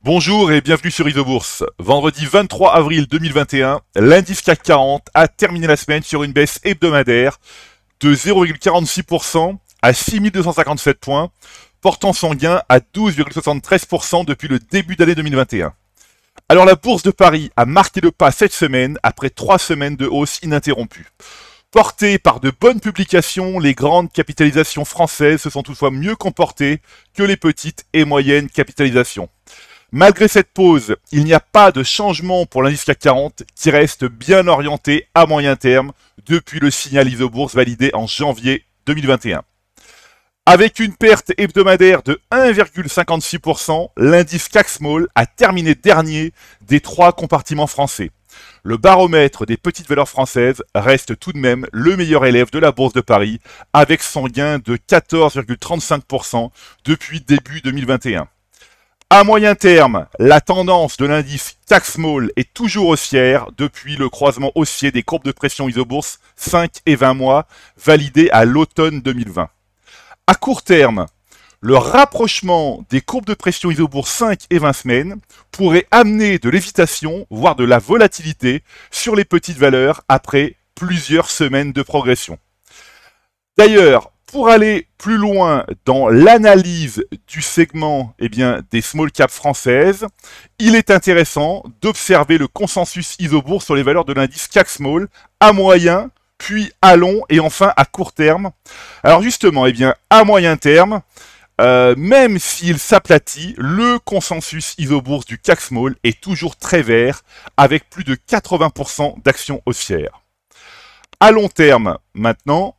Bonjour et bienvenue sur Isobourse. Vendredi 23 avril 2021, l'indice CAC 40 a terminé la semaine sur une baisse hebdomadaire de 0,46% à 6257 points, portant son gain à 12,73% depuis le début d'année 2021. Alors la bourse de Paris a marqué le pas cette semaine après 3 semaines de hausse ininterrompue. Portées par de bonnes publications, les grandes capitalisations françaises se sont toutefois mieux comportées que les petites et moyennes capitalisations. Malgré cette pause, il n'y a pas de changement pour l'indice CAC 40 qui reste bien orienté à moyen terme depuis le signal Isobourse validé en janvier 2021. Avec une perte hebdomadaire de 1,56%, l'indice CAC Small a terminé dernier des 3 compartiments français. Le baromètre des petites valeurs françaises reste tout de même le meilleur élève de la Bourse de Paris avec son gain de 14,35% depuis début 2021. À moyen terme, la tendance de l'indice CAC Small est toujours haussière depuis le croisement haussier des courbes de pression Isobourse 5 et 20 mois validé à l'automne 2020. À court terme, le rapprochement des courbes de pression Isobourse 5 et 20 semaines pourrait amener de l'hésitation, voire de la volatilité sur les petites valeurs après plusieurs semaines de progression. D'ailleurs, pour aller plus loin dans l'analyse du segment des small caps françaises, il est intéressant d'observer le consensus Isobourse sur les valeurs de l'indice CAC Small à moyen, puis à long et enfin à court terme. Alors justement, à moyen terme, même s'il s'aplatit, le consensus Isobourse du CAC Small est toujours très vert, avec plus de 80% d'actions haussières. À long terme, maintenant,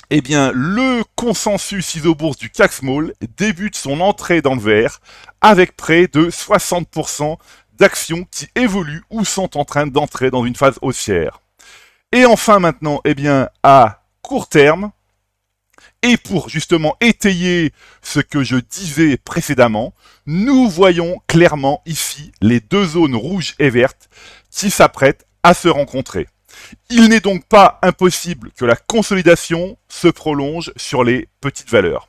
le consensus Isobourse du CAC Small débute son entrée dans le vert avec près de 60% d'actions qui évoluent ou sont en train d'entrer dans une phase haussière. Et enfin maintenant, à court terme, et pour justement étayer ce que je disais précédemment, nous voyons clairement ici les deux zones rouges et vertes qui s'apprêtent à se rencontrer. Il n'est donc pas impossible que la consolidation se prolonge sur les petites valeurs.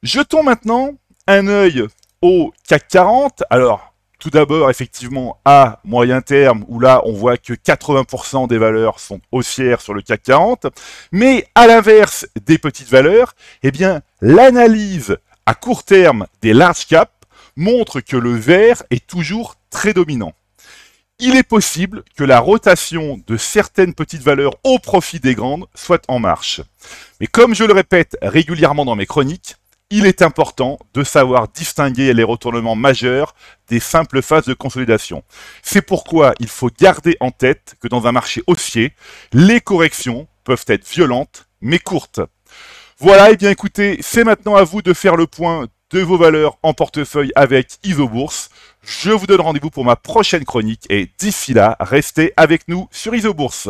Jetons maintenant un œil au CAC 40. Alors, tout d'abord, effectivement, à moyen terme, où là, on voit que 80% des valeurs sont haussières sur le CAC 40. Mais à l'inverse des petites valeurs, l'analyse à court terme des large caps montre que le vert est toujours très dominant. Il est possible que la rotation de certaines petites valeurs au profit des grandes soit en marche. Mais comme je le répète régulièrement dans mes chroniques, il est important de savoir distinguer les retournements majeurs des simples phases de consolidation. C'est pourquoi il faut garder en tête que dans un marché haussier, les corrections peuvent être violentes mais courtes. Voilà, écoutez, c'est maintenant à vous de faire le point de vos valeurs en portefeuille avec Isobourse. Je vous donne rendez-vous pour ma prochaine chronique et d'ici là, restez avec nous sur Isobourse.